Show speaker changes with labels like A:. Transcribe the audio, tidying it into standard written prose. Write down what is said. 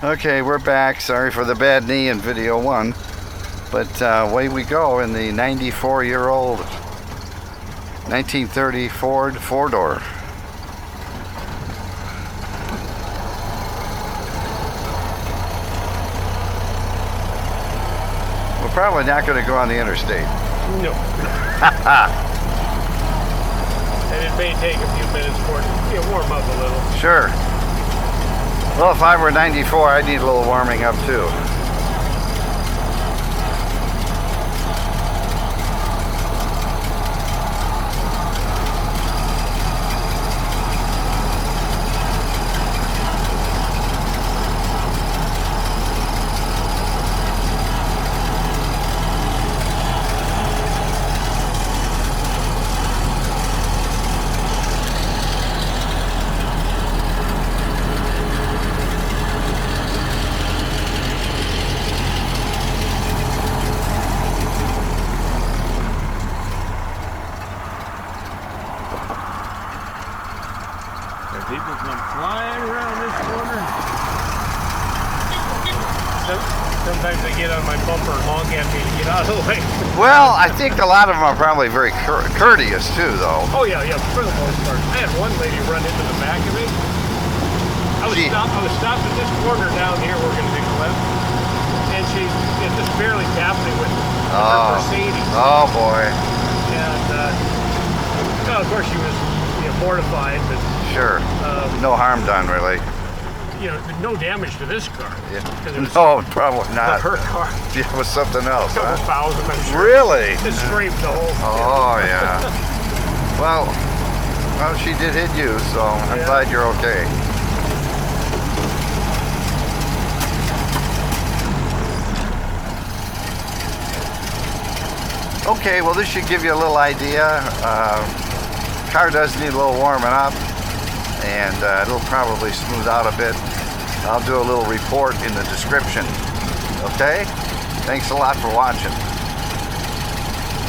A: Okay, we're back. Sorry for the bad knee in video 1. But away we go in the 94-year-old 1930 Ford 4-door. We're probably not going to go on the interstate.
B: No. And it may take a few minutes for it to warm up a little.
A: Sure. Well, if I were 94, I'd need a little warming up too.
B: People come flying around this corner. Sometimes they get on my bumper and honk at me to get out of the way.
A: Well, I think a lot of them are probably very courteous too, though.
B: Oh yeah, for the most part. I had one lady run into the back of me. I was stopped at this corner down here. We're going to take a left, and she just barely tapped me with her Mercedes.
A: Oh boy.
B: And well, of course she was mortified, but
A: sure, no harm done really.
B: No damage to this car.
A: Yeah.
B: No,
A: probably not.
B: Her car.
A: It was something else.
B: A couple thousand, I'm sure.
A: Really?
B: It scraped the whole.
A: Oh yeah. well, she did hit you, so I'm glad you're okay. Okay, well this should give you a little idea. Car does need a little warming up, and it'll probably smooth out a bit. I'll do a little report in the description. Okay? Thanks a lot for watching.